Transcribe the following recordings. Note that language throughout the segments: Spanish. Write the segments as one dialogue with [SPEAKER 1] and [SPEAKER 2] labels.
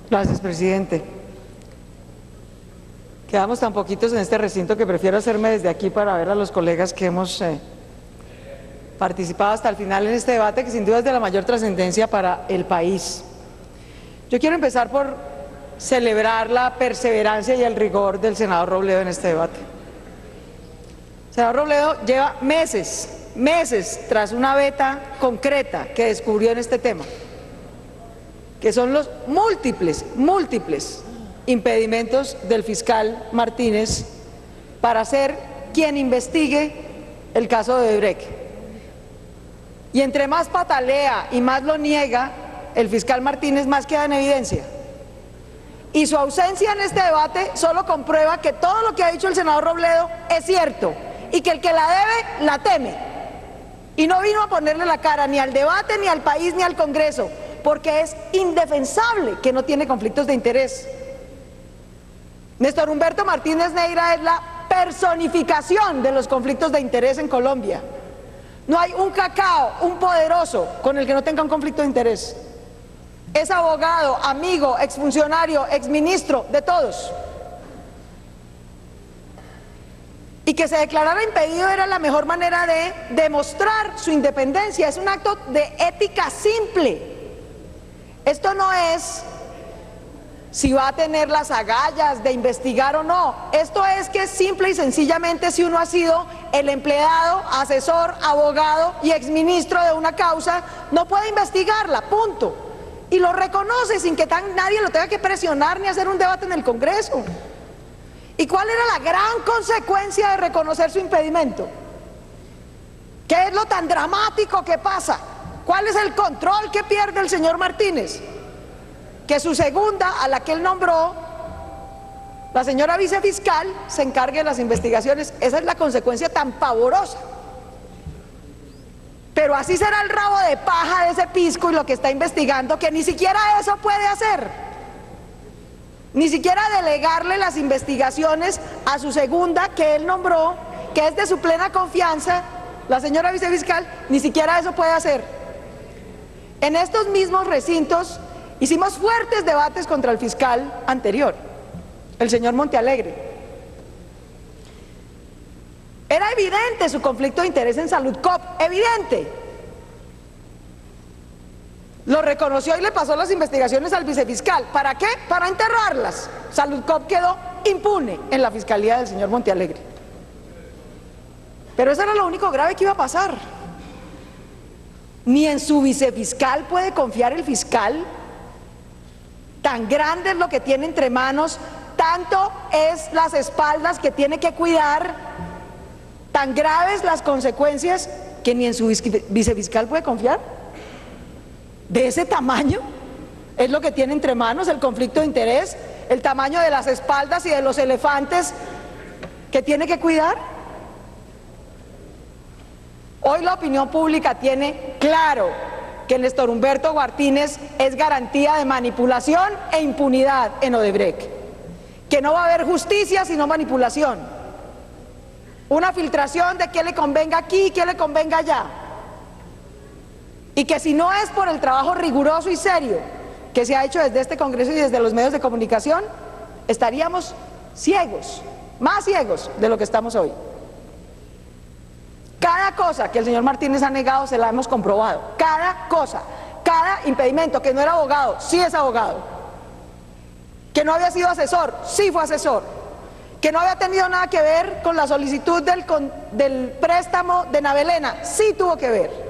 [SPEAKER 1] Gracias, presidente. Quedamos tan poquitos en este recinto que prefiero hacerme desde aquí para ver a los colegas que hemos participado hasta el final en este debate, que sin duda es de la mayor trascendencia para el país. Yo quiero empezar por celebrar la perseverancia y el rigor del senador Robledo en este debate. El senador Robledo lleva meses tras una veta concreta que descubrió en este tema, que son los múltiples impedimentos del fiscal Martínez para ser quien investigue el caso de Odebrecht. Y entre más patalea y más lo niega el fiscal Martínez, más queda en evidencia. Y su ausencia en este debate solo comprueba que todo lo que ha dicho el senador Robledo es cierto y que el que la debe, la teme. Y no vino a ponerle la cara ni al debate, ni al país, ni al Congreso, porque es indefensable que no tiene conflictos de interés. Néstor Humberto Martínez Neira es la personificación de los conflictos de interés en Colombia. No hay un cacao, un poderoso con el que no tenga un conflicto de interés. Es abogado, amigo, exfuncionario, exministro, de todos. Y que se declarara impedido era la mejor manera de demostrar su independencia. Es un acto de ética simple. Esto no es si va a tener las agallas de investigar o no. Esto es que simple y sencillamente, si uno ha sido el empleado, asesor, abogado y exministro de una causa, no puede investigarla, punto. Y lo reconoce sin que nadie lo tenga que presionar ni hacer un debate en el Congreso. ¿Y cuál era la gran consecuencia de reconocer su impedimento? ¿Qué es lo tan dramático que pasa? ¿Cuál es el control que pierde el señor Martínez? Que su segunda, a la que él nombró, la señora vicefiscal, se encargue de las investigaciones. Esa es la consecuencia tan pavorosa. Pero así será el rabo de paja de ese pisco y lo que está investigando, que ni siquiera eso puede hacer. Ni siquiera delegarle las investigaciones a su segunda, que él nombró, que es de su plena confianza, la señora vicefiscal, ni siquiera eso puede hacer. En estos mismos recintos hicimos fuertes debates contra el fiscal anterior, el señor Montealegre. Era evidente su conflicto de interés en Saludcop, evidente. Lo reconoció y le pasó las investigaciones al vicefiscal. ¿Para qué? Para enterrarlas. Saludcop quedó impune en la fiscalía del señor Montealegre. Pero eso era lo único grave que iba a pasar. Ni en su vicefiscal puede confiar el fiscal. Tan grande es lo que tiene entre manos, tanto es las espaldas que tiene que cuidar, tan graves las consecuencias, que ni en su vicefiscal puede confiar. De ese tamaño es lo que tiene entre manos el conflicto de interés, el tamaño de las espaldas y de los elefantes que tiene que cuidar. Hoy la opinión pública tiene claro que Néstor Humberto Martínez es garantía de manipulación e impunidad en Odebrecht, que no va a haber justicia sino manipulación, una filtración de qué le convenga aquí y qué le convenga allá, y que si no es por el trabajo riguroso y serio que se ha hecho desde este Congreso y desde los medios de comunicación, estaríamos ciegos, más ciegos de lo que estamos hoy. Cada cosa que el señor Martínez ha negado se la hemos comprobado, cada cosa, cada impedimento, que no era abogado, sí es abogado, que no había sido asesor, sí fue asesor, que no había tenido nada que ver con la solicitud del préstamo de Navelena, sí tuvo que ver.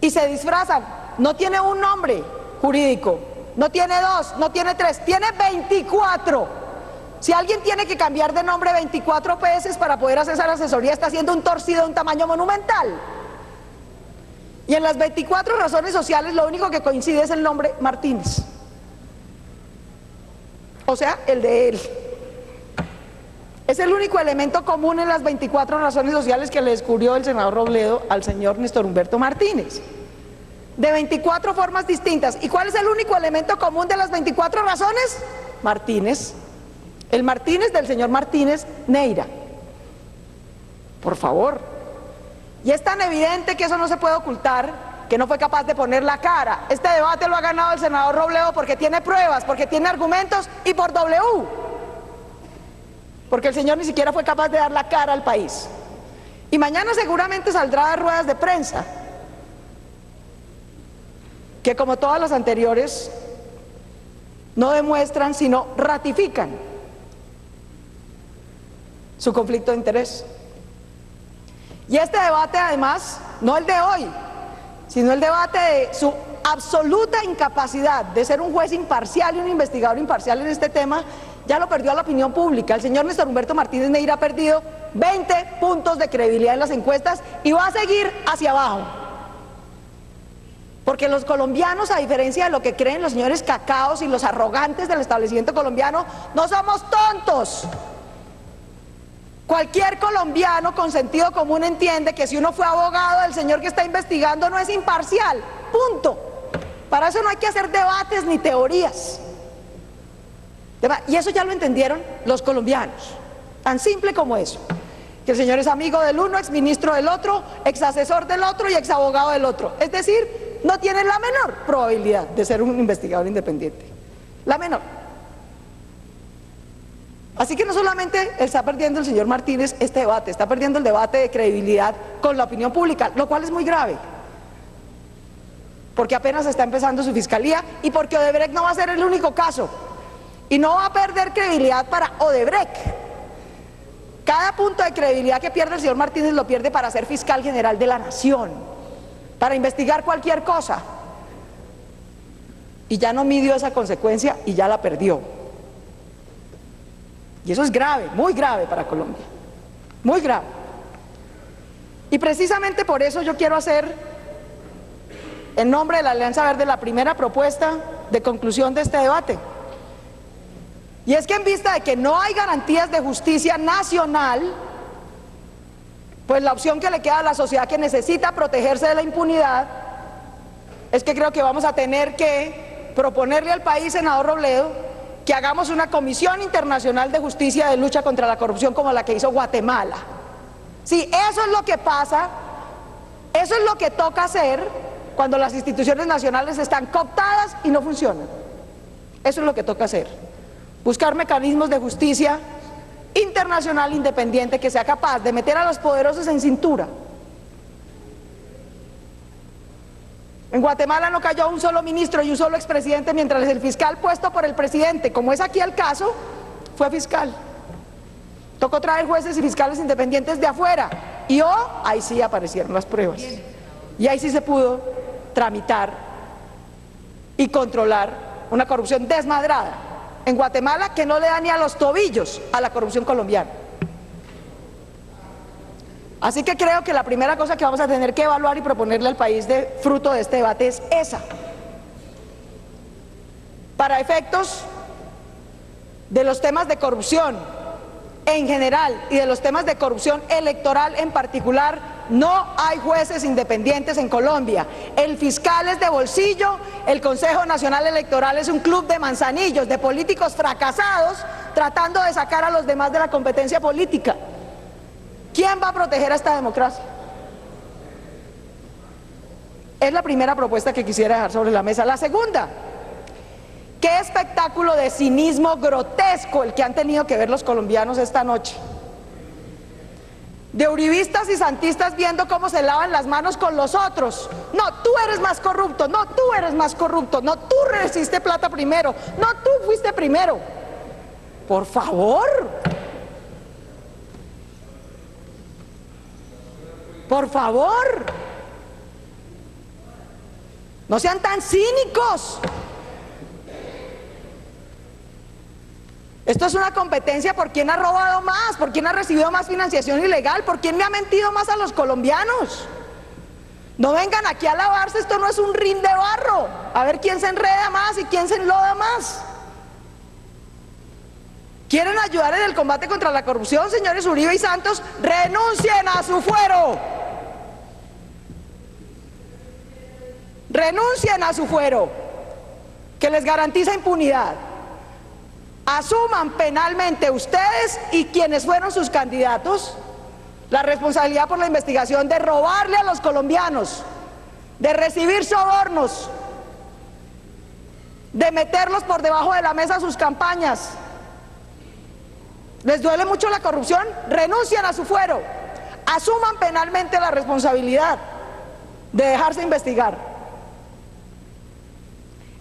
[SPEAKER 1] Y se disfrazan, no tiene un nombre jurídico, no tiene dos, no tiene tres, tiene 24. Si alguien tiene que cambiar de nombre 24 veces para poder hacer esa asesoría, está haciendo un torcido de un tamaño monumental. Y en las 24 razones sociales lo único que coincide es el nombre Martínez. O sea, el de él. Es el único elemento común en las 24 razones sociales que le descubrió el senador Robledo al señor Néstor Humberto Martínez. De 24 formas distintas. ¿Y cuál es el único elemento común de las 24 razones? Martínez. El Martínez del señor Martínez Neira. Por favor. Y es tan evidente que eso no se puede ocultar, que no fue capaz de poner la cara. Este debate lo ha ganado el senador Robledo porque tiene pruebas, porque tiene argumentos y por W. Porque el señor ni siquiera fue capaz de dar la cara al país. Y mañana seguramente saldrá de ruedas de prensa que, como todas las anteriores, no demuestran sino ratifican su conflicto de interés. Y este debate, además, no el de hoy, sino el debate de su absoluta incapacidad de ser un juez imparcial y un investigador imparcial en este tema, ya lo perdió a la opinión pública. El señor Néstor Humberto Martínez Neira ha perdido 20 puntos de credibilidad en las encuestas y va a seguir hacia abajo. Porque los colombianos, a diferencia de lo que creen los señores cacaos y los arrogantes del establecimiento colombiano, no somos tontos. Cualquier colombiano con sentido común entiende que si uno fue abogado del señor que está investigando no es imparcial, punto. Para eso no hay que hacer debates ni teorías. Y eso ya lo entendieron los colombianos, tan simple como eso, que el señor es amigo del uno, exministro del otro, exasesor del otro y exabogado del otro. Es decir, no tiene la menor probabilidad de ser un investigador independiente, la menor. Así que no solamente está perdiendo el señor Martínez este debate, está perdiendo el debate de credibilidad con la opinión pública, lo cual es muy grave, porque apenas está empezando su fiscalía y porque Odebrecht no va a ser el único caso, y no va a perder credibilidad para Odebrecht. Cada punto de credibilidad que pierde el señor Martínez lo pierde para ser fiscal general de la nación, para investigar cualquier cosa, y ya no midió esa consecuencia y ya la perdió. Y eso es grave, muy grave para Colombia, muy grave. Y precisamente por eso yo quiero hacer, en nombre de la Alianza Verde, la primera propuesta de conclusión de este debate. Y es que en vista de que no hay garantías de justicia nacional, pues la opción que le queda a la sociedad que necesita protegerse de la impunidad es que creo que vamos a tener que proponerle al país, senador Robledo, que hagamos una comisión internacional de justicia de lucha contra la corrupción como la que hizo Guatemala. Sí, eso es lo que pasa, eso es lo que toca hacer cuando las instituciones nacionales están cooptadas y no funcionan. Eso es lo que toca hacer, buscar mecanismos de justicia internacional independiente que sea capaz de meter a los poderosos en cintura. En Guatemala no cayó un solo ministro y un solo expresidente, mientras el fiscal puesto por el presidente, como es aquí el caso, fue fiscal. Tocó traer jueces y fiscales independientes de afuera y ahí sí aparecieron las pruebas y ahí sí se pudo tramitar y controlar una corrupción desmadrada en Guatemala que no le da ni a los tobillos a la corrupción colombiana. Así que creo que la primera cosa que vamos a tener que evaluar y proponerle al país de fruto de este debate es esa. Para efectos de los temas de corrupción en general y de los temas de corrupción electoral en particular, no hay jueces independientes en Colombia. El fiscal es de bolsillo, el Consejo Nacional Electoral es un club de manzanillos, de políticos fracasados tratando de sacar a los demás de la competencia política. ¿Quién va a proteger a esta democracia? Es la primera propuesta que quisiera dejar sobre la mesa. La segunda, qué espectáculo de cinismo grotesco el que han tenido que ver los colombianos esta noche. De uribistas y santistas viendo cómo se lavan las manos con los otros. No, tú eres más corrupto, no, tú eres más corrupto, no, tú recibiste plata primero, no, tú fuiste primero. Por favor. Por favor, no sean tan cínicos. Esto es una competencia por quién ha robado más, por quién ha recibido más financiación ilegal, por quién le ha mentido más a los colombianos. No vengan aquí a lavarse, esto no es un ring de barro, a ver quién se enreda más y quién se enloda más. ¿Quieren ayudar en el combate contra la corrupción, señores Uribe y Santos? ¡Renuncien a su fuero! Renuncien a su fuero, que les garantiza impunidad. Asuman penalmente ustedes y quienes fueron sus candidatos la responsabilidad por la investigación de robarle a los colombianos de recibir sobornos, de meterlos por debajo de la mesa a sus campañas. ¿Les duele mucho la corrupción? Renuncien a su fuero, asuman penalmente la responsabilidad de dejarse investigar.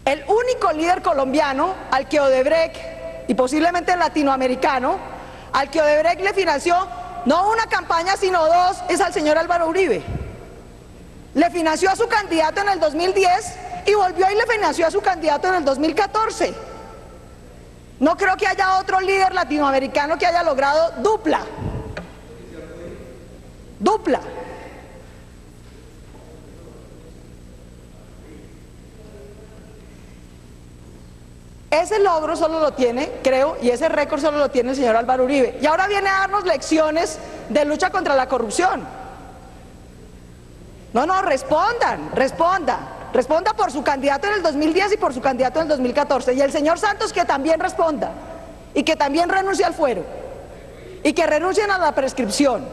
[SPEAKER 1] El único líder colombiano al que Odebrecht, y posiblemente latinoamericano, al que Odebrecht le financió no una campaña sino dos, es al señor Álvaro Uribe. Le financió a su candidato en el 2010 y volvió y le financió a su candidato en el 2014. No creo que haya otro líder latinoamericano que haya logrado dupla. Ese logro solo lo tiene, creo, y ese récord solo lo tiene el señor Álvaro Uribe. Y ahora viene a darnos lecciones de lucha contra la corrupción. No, respondan. Responda por su candidato en el 2010 y por su candidato en el 2014. Y el señor Santos que también responda. Y que también renuncie al fuero. Y que renuncien a la prescripción.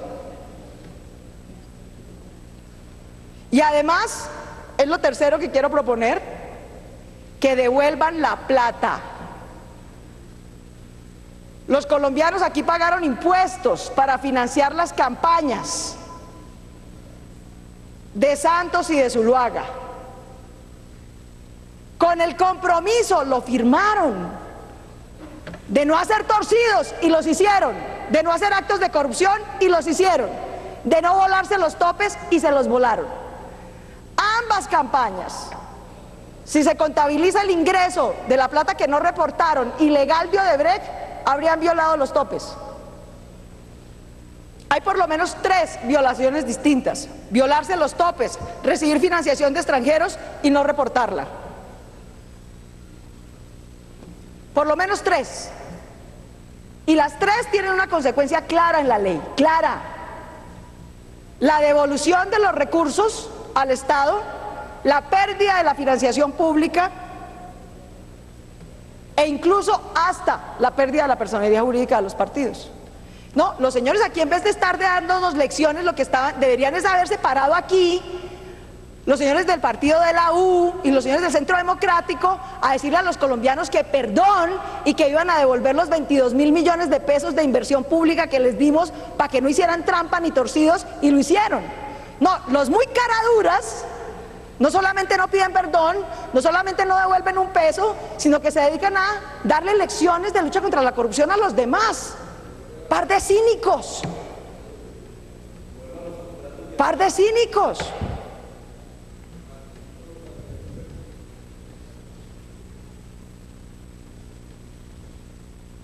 [SPEAKER 1] Y además, es lo tercero que quiero proponer, que devuelvan la plata. Los colombianos aquí pagaron impuestos para financiar las campañas de Santos y de Zuluaga. Con el compromiso, lo firmaron, de no hacer torcidos y los hicieron, de no hacer actos de corrupción y los hicieron, de no volarse los topes y se los volaron. Ambas campañas, si se contabiliza el ingreso de la plata que no reportaron ilegal de Odebrecht, habrían violado los topes. Hay por lo menos 3 violaciones distintas: violarse los topes, recibir financiación de extranjeros y no reportarla. Por lo menos 3. Y las 3 tienen una consecuencia clara en la ley, clara: la devolución de los recursos al Estado, la pérdida de la financiación pública e incluso hasta la pérdida de la personería jurídica de los partidos. No, los señores aquí, en vez de estar dándonos lecciones, lo que deberían es haberse parado aquí, los señores del partido de la U y los señores del Centro Democrático, a decirle a los colombianos que perdón y que iban a devolver los 22.000 millones de pesos de inversión pública que les dimos para que no hicieran trampa ni torcidos, y lo hicieron. No, los muy caraduras no solamente no piden perdón, no solamente no devuelven un peso, sino que se dedican a darle lecciones de lucha contra la corrupción a los demás. Par de cínicos. Par de cínicos.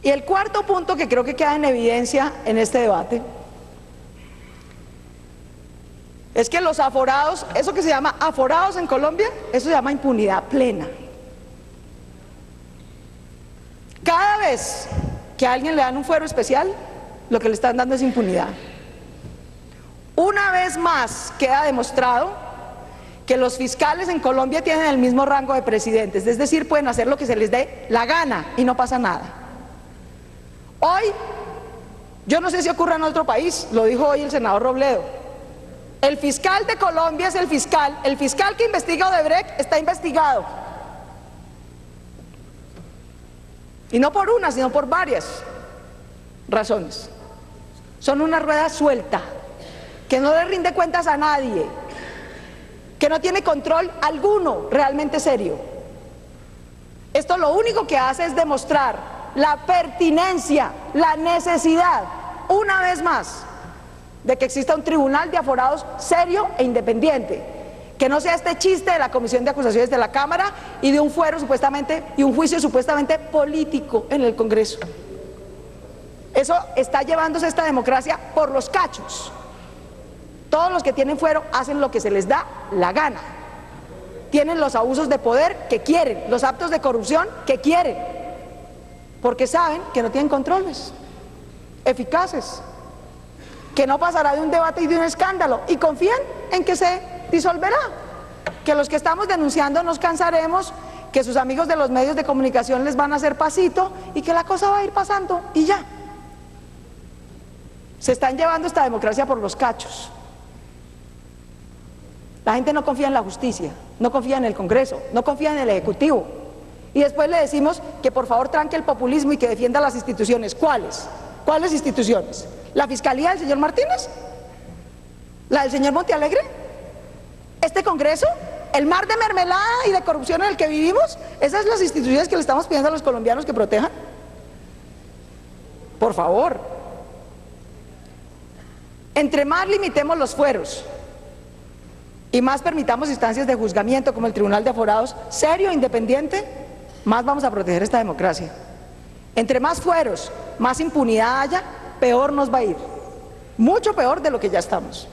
[SPEAKER 1] Y el cuarto punto que creo que queda en evidencia en este debate es que los aforados, eso que se llama aforados en Colombia, eso se llama impunidad plena. Cada vez que a alguien le dan un fuero especial, lo que le están dando es impunidad. Una vez más queda demostrado que los fiscales en Colombia tienen el mismo rango de presidentes, es decir, pueden hacer lo que se les dé la gana y no pasa nada. Hoy, yo no sé si ocurre en otro país, lo dijo hoy el senador Robledo, el fiscal de Colombia es el fiscal que investiga Odebrecht está investigado. Y no por una, sino por varias razones. Son una rueda suelta, que no le rinde cuentas a nadie, que no tiene control alguno realmente serio. Esto lo único que hace es demostrar la pertinencia, la necesidad, una vez más, de que exista un tribunal de aforados serio e independiente, que no sea este chiste de la Comisión de Acusaciones de la Cámara y de un fuero supuestamente y un juicio supuestamente político en el Congreso. Eso está llevándose esta democracia por los cachos. Todos los que tienen fuero hacen lo que se les da la gana. Tienen los abusos de poder que quieren, los actos de corrupción que quieren, porque saben que no tienen controles eficaces, que no pasará de un debate y de un escándalo, y confían en que se disolverá, que los que estamos denunciando nos cansaremos, que sus amigos de los medios de comunicación les van a hacer pasito y que la cosa va a ir pasando y ya. Se están llevando esta democracia por los cachos. La gente no confía en la justicia, no confía en el Congreso, no confía en el Ejecutivo. Y después le decimos que por favor tranque el populismo y que defienda las instituciones. ¿Cuáles? ¿Cuáles instituciones? ¿La Fiscalía del señor Martínez? ¿La del señor Montealegre? ¿Este Congreso? ¿El mar de mermelada y de corrupción en el que vivimos? ¿Esas son las instituciones que le estamos pidiendo a los colombianos que protejan? Por favor. Entre más limitemos los fueros y más permitamos instancias de juzgamiento como el Tribunal de Aforados, serio e independiente, más vamos a proteger esta democracia. Entre más fueros, más impunidad haya, peor nos va a ir. Mucho peor de lo que ya estamos.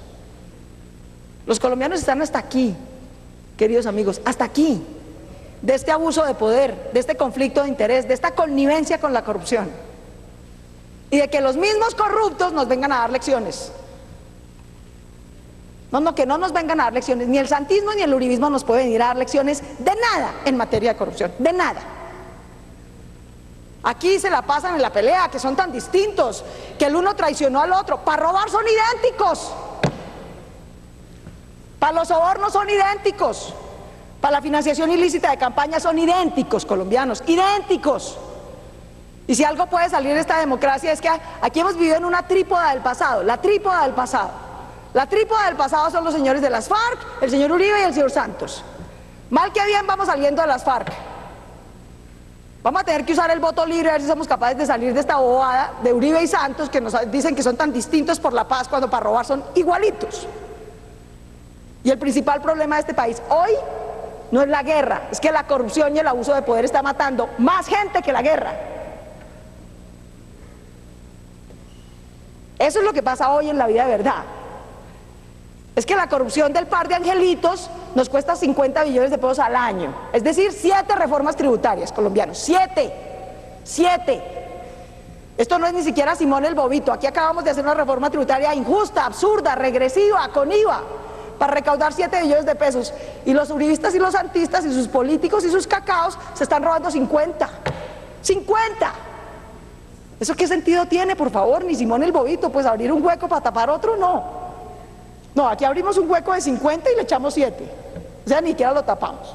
[SPEAKER 1] Los colombianos están hasta aquí, queridos amigos, hasta aquí, de este abuso de poder, de este conflicto de interés, de esta connivencia con la corrupción. Y de que los mismos corruptos nos vengan a dar lecciones. No, que no nos vengan a dar lecciones, ni el santismo ni el uribismo nos pueden venir a dar lecciones de nada en materia de corrupción, de nada. Aquí se la pasan en la pelea, que son tan distintos, que el uno traicionó al otro. Para robar son idénticos, para los sobornos son idénticos, para la financiación ilícita de campaña son idénticos, colombianos, idénticos. Y si algo puede salir de esta democracia es que aquí hemos vivido en una trípoda del pasado, la trípoda del pasado. La trípoda del pasado son los señores de las FARC, el señor Uribe y el señor Santos. Mal que bien vamos saliendo de las FARC. Vamos a tener que usar el voto libre a ver si somos capaces de salir de esta bobada de Uribe y Santos, que nos dicen que son tan distintos por la paz cuando para robar son igualitos. Y el principal problema de este país hoy no es la guerra, es que la corrupción y el abuso de poder está matando más gente que la guerra. Eso es lo que pasa hoy en la vida de verdad. Es que la corrupción del par de angelitos nos cuesta 50 billones de pesos al año. Es decir, 7 reformas tributarias, colombianos. 7. Esto no es ni siquiera Simón el Bobito. Aquí acabamos de hacer una reforma tributaria injusta, absurda, regresiva, con IVA, para recaudar 7 billones de pesos. Y los uribistas y los santistas y sus políticos y sus cacaos se están robando 50. ¡50! ¿Eso qué sentido tiene, por favor? Ni Simón el Bobito, pues abrir un hueco para tapar otro, no. No, aquí abrimos un hueco de 50 y le echamos 7. O sea, ni siquiera lo tapamos.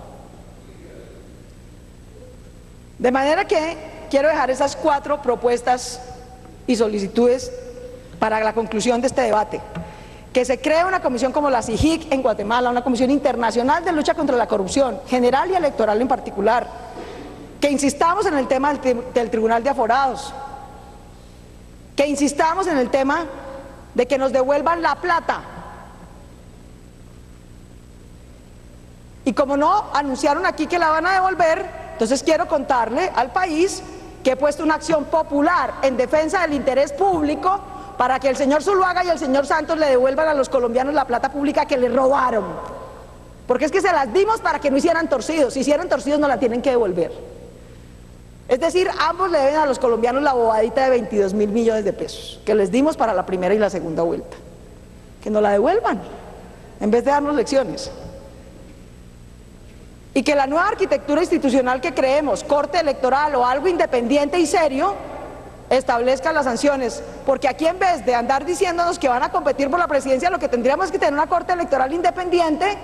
[SPEAKER 1] De manera que quiero dejar esas 4 propuestas y solicitudes para la conclusión de este debate. Que se cree una comisión como la CIJIC en Guatemala, una comisión internacional de lucha contra la corrupción, general y electoral en particular. Que insistamos en el tema del Tribunal de Aforados. Que insistamos en el tema de que nos devuelvan la plata. Y como no anunciaron aquí que la van a devolver, entonces quiero contarle al país que he puesto una acción popular en defensa del interés público para que el señor Zuluaga y el señor Santos le devuelvan a los colombianos la plata pública que les robaron. Porque es que se las dimos para que no hicieran torcidos. Si hicieran torcidos no la tienen que devolver. Es decir, ambos le deben a los colombianos la bobadita de 22.000 millones de pesos que les dimos para la primera y la segunda vuelta. Que nos la devuelvan en vez de darnos lecciones. Y que la nueva arquitectura institucional que creemos, corte electoral o algo independiente y serio, establezca las sanciones, porque aquí en vez de andar diciéndonos que van a competir por la presidencia, lo que tendríamos es que tener una corte electoral independiente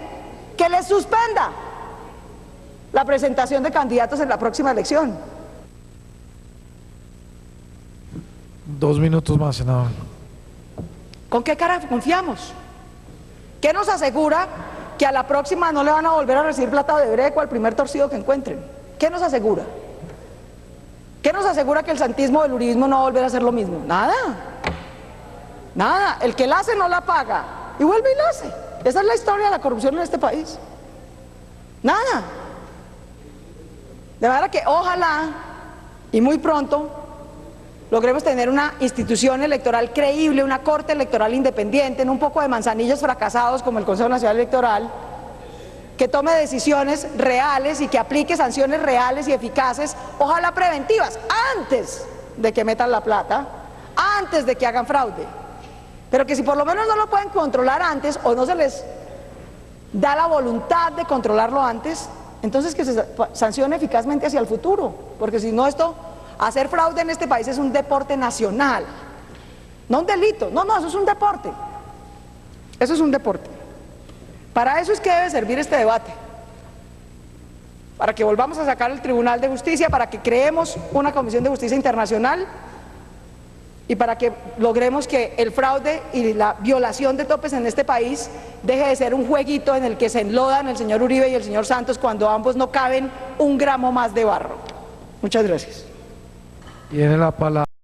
[SPEAKER 1] que les suspenda la presentación de candidatos en la próxima elección.
[SPEAKER 2] 2 minutos más, senador.
[SPEAKER 1] ¿Con qué cara confiamos? ¿Qué nos asegura que a la próxima no le van a volver a recibir plata de Breco al primer torcido que encuentren? ¿Qué nos asegura? ¿Qué nos asegura que el santismo o el uribismo no va a volver a hacer lo mismo? Nada. Nada. El que la hace no la paga. Y vuelve y la hace. Esa es la historia de la corrupción en este país. Nada. De manera que ojalá y muy pronto logremos tener una institución electoral creíble, una corte electoral independiente, en un poco de manzanillos fracasados como el Consejo Nacional Electoral, que tome decisiones reales y que aplique sanciones reales y eficaces, ojalá preventivas, antes de que metan la plata, antes de que hagan fraude. Pero que si por lo menos no lo pueden controlar antes o no se les da la voluntad de controlarlo antes, entonces que se sancione eficazmente hacia el futuro, porque si no esto... Hacer fraude en este país es un deporte nacional, no un delito, no, eso es un deporte. Eso es un deporte. Para eso es que debe servir este debate, para que volvamos a sacar el Tribunal de Justicia, para que creemos una Comisión de Justicia Internacional y para que logremos que el fraude y la violación de topes en este país deje de ser un jueguito en el que se enlodan el señor Uribe y el señor Santos cuando ambos no caben un gramo más de barro. Muchas gracias.
[SPEAKER 2] Tiene la palabra.